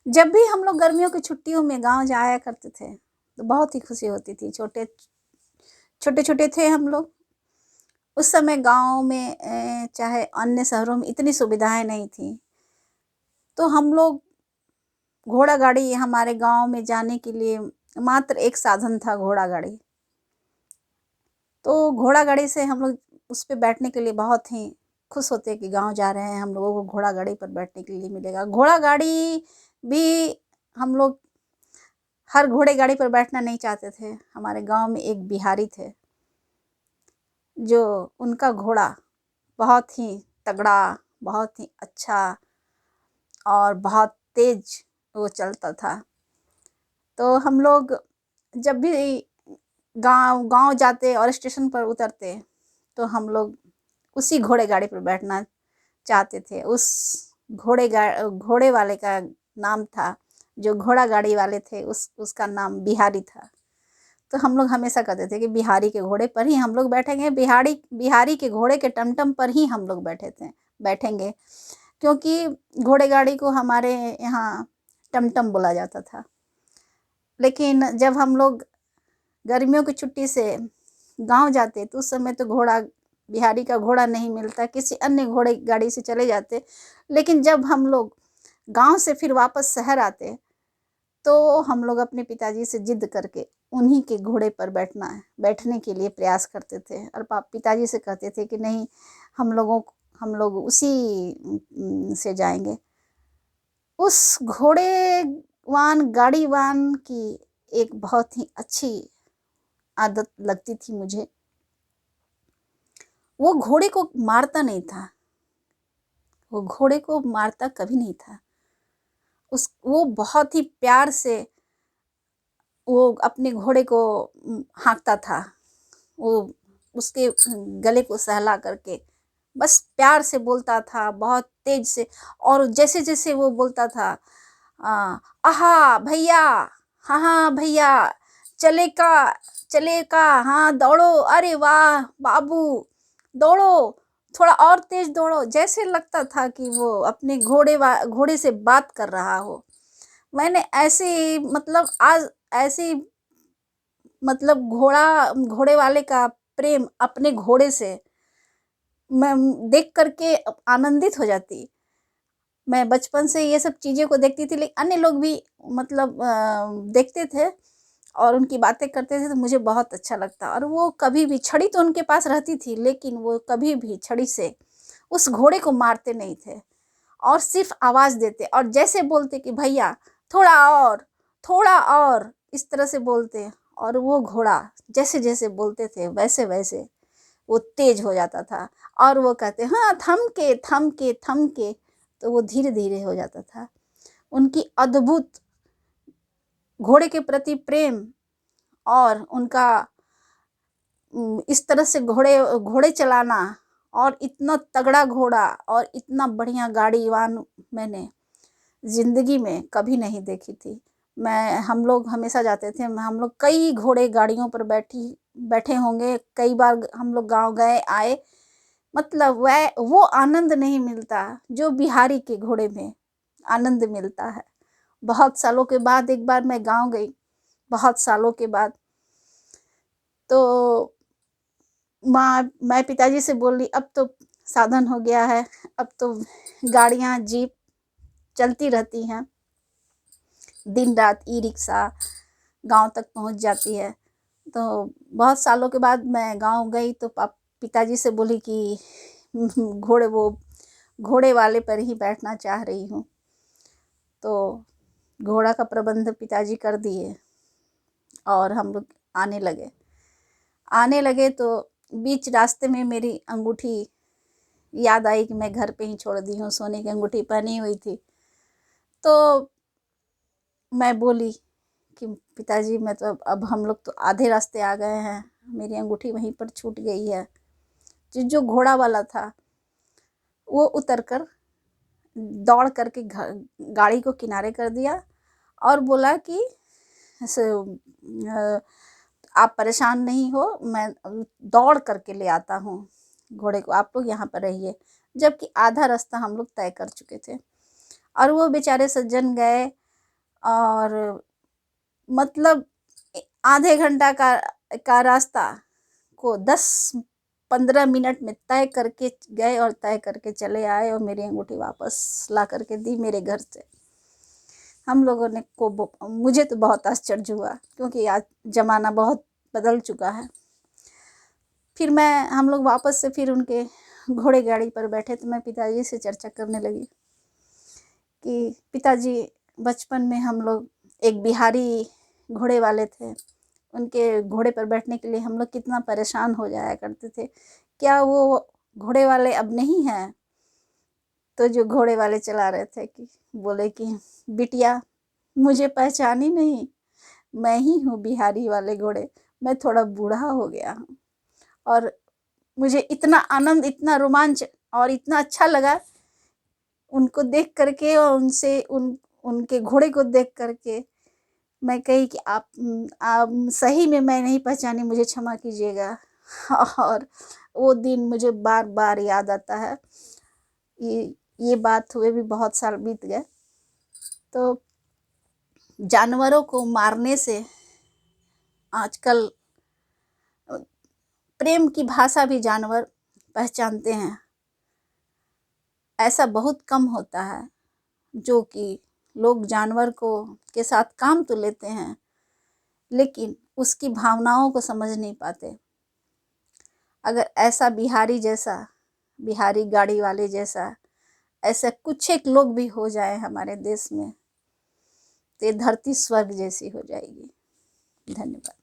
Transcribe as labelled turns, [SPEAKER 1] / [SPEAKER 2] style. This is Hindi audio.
[SPEAKER 1] जब भी हम लोग गर्मियों की छुट्टियों में गाँव जाया करते थे, तो बहुत ही खुशी होती थी। छोटे-छोटे थे हम लोग। उस समय गाँव में चाहे अन्य शहरों में इतनी सुविधाएँ नहीं थीं, तो हम लोग घोड़ा गाड़ी हमारे गाँव में जाने के लिए मात्र एक साधन था घोड़ा गाड़ी। तो घोड़ा गाड़ी से हम लोग उस पे बैठने के लिए बहुत ही खुश होते कि गाँव जा रहे हैं, हम लोगों को घोड़ा गाड़ी पर बैठने के लिए मिलेगा। घोड़ा गाड़ी भी हम लोग हर घोड़े गाड़ी पर बैठना नहीं चाहते थे। हमारे गाँव में एक बिहारी थे, जो उनका घोड़ा बहुत ही तगड़ा, बहुत ही अच्छा और बहुत तेज़ वो चलता था। तो हम लोग जब भी गाँव गाँव जाते और स्टेशन पर उतरते, तो हम लोग उसी घोड़े गाड़ी पर बैठना चाहते थे। उस घोड़े वाले का नाम था, जो घोड़ा गाड़ी वाले थे उसका नाम बिहारी था। तो हम लोग हमेशा कहते थे कि बिहारी के घोड़े पर ही हम लोग बैठेंगे, बिहारी के घोड़े के टमटम पर ही हम लोग बैठेंगे। क्योंकि घोड़े गाड़ी को हमारे यहाँ टमटम बोला जाता था। लेकिन जब हम लोग गर्मियों की छुट्टी से गाँव जाते, तो उस समय तो बिहारी का घोड़ा नहीं मिलता, किसी अन्य घोड़े गाड़ी से चले जाते। लेकिन जब हम लोग गाँव से फिर वापस शहर आते, तो हम लोग अपने पिताजी से ज़िद करके उन्हीं के घोड़े पर बैठने के लिए प्रयास करते थे और पिताजी से कहते थे कि नहीं, हम लोग उसी से जाएँगे। उस गाड़ीवान की एक बहुत ही अच्छी आदत लगती थी मुझे। वो घोड़े को मारता नहीं था, वो घोड़े को मारता कभी नहीं था। वो बहुत ही प्यार से वो अपने घोड़े को हाँकता था। वो उसके गले को सहला करके बस प्यार से बोलता था, बहुत तेज से। और जैसे-जैसे वो बोलता था, आहा भैया, हाँ, हाँ भैया, चलेगा, चलेगा, हाँ दौड़ो, अरे वाह बाबू, दौड़ो, थोड़ा और तेज दौड़ो। जैसे लगता था कि वो अपने घोड़े से बात कर रहा हो। मैंने ऐसी मतलब आज ऐसी मतलब घोड़े वाले का प्रेम अपने घोड़े से मैं देख कर के आनंदित हो जाती। मैं बचपन से ये सब चीज़ों को देखती थी, लेकिन अन्य लोग भी मतलब देखते थे और उनकी बातें करते थे, तो मुझे बहुत अच्छा लगता। और वो कभी भी छड़ी तो उनके पास रहती थी, लेकिन वो कभी भी छड़ी से उस घोड़े को मारते नहीं थे और सिर्फ़ आवाज़ देते और जैसे बोलते कि भैया थोड़ा और, थोड़ा और, इस तरह से बोलते। और वो घोड़ा जैसे-जैसे बोलते थे, वैसे-वैसे वो तेज़ हो जाता था और वो कहते, हाँ, थम के, थम के, थम के, तो वो धीरे-धीरे हो जाता था। उनकी अद्भुत घोड़े के प्रति प्रेम और उनका इस तरह से घोड़े चलाना और इतना तगड़ा घोड़ा और इतना बढ़िया गाड़ीवान मैंने ज़िंदगी में कभी नहीं देखी थी। हम लोग हमेशा जाते थे, हम लोग कई घोड़े गाड़ियों पर बैठे होंगे, कई बार हम लोग गाँव गए आए। मतलब वो आनंद नहीं मिलता जो बिहारी के घोड़े में आनंद मिलता है। बहुत सालों के बाद एक बार मैं गाँव गई, बहुत सालों के बाद। तो मैं पिताजी से बोली, अब तो साधन हो गया है, अब तो गाड़ियाँ, जीप चलती रहती हैं, दिन रात ई-रिक्शा गाँव तक पहुँच जाती है। तो बहुत सालों के बाद मैं गाँव गई, तो पिताजी से बोली कि घोड़े वाले पर ही बैठना चाह रही हूँ। तो घोड़ा का प्रबंध पिताजी कर दिए और हम लोग आने लगे। तो बीच रास्ते में मेरी अंगूठी याद आई कि मैं घर पे ही छोड़ दी हूँ, सोने की अंगूठी पहनी हुई थी। तो मैं बोली कि पिताजी, मैं तो अब हम लोग तो आधे रास्ते आ गए हैं, मेरी अंगूठी वहीं पर छूट गई है। जो घोड़ा वाला था, वो उतर कर दौड़ करके गाड़ी को किनारे कर दिया और बोला कि आप परेशान नहीं हो, मैं दौड़ करके ले आता हूँ घोड़े को, आप लोग यहाँ पर रहिए। जबकि आधा रास्ता हम लोग तय कर चुके थे और वो बेचारे सज्जन गए और मतलब आधे घंटा का रास्ता को 10-15 मिनट में तय करके गए और तय करके चले आए और मेरी अंगूठी वापस ला करके दी मेरे घर से। हम लोगों ने मुझे तो बहुत आश्चर्य हुआ, क्योंकि आज ज़माना बहुत बदल चुका है। फिर हम लोग वापस से फिर उनके घोड़े गाड़ी पर बैठे तो मैं पिताजी से चर्चा करने लगी कि पिताजी, बचपन में हम लोग एक बिहारी घोड़े वाले थे, उनके घोड़े पर बैठने के लिए हम लोग कितना परेशान हो जाया करते थे, क्या वो घोड़े वाले अब नहीं हैं? तो जो घोड़े वाले चला रहे थे कि बोले कि बिटिया, मुझे पहचानी नहीं, मैं ही हूँ बिहारी वाले घोड़े, मैं थोड़ा बूढ़ा हो गया हूँ। और मुझे इतना आनंद, इतना रोमांच और इतना अच्छा लगा उनको देख करके और उनके घोड़े को देख करके। मैं कही कि आप सही में मैं नहीं पहचानी, मुझे क्षमा कीजिएगा। और वो दिन मुझे बार बार याद आता है। ये बात हुए भी बहुत साल बीत गए। तो जानवरों को मारने से आजकल प्रेम की भाषा भी जानवर पहचानते हैं। ऐसा बहुत कम होता है जो कि लोग जानवर के साथ काम तो लेते हैं, लेकिन उसकी भावनाओं को समझ नहीं पाते। अगर ऐसा बिहारी गाड़ी वाले जैसा ऐसे कुछ एक लोग भी हो जाए हमारे देश में, तो ये धरती स्वर्ग जैसी हो जाएगी। धन्यवाद।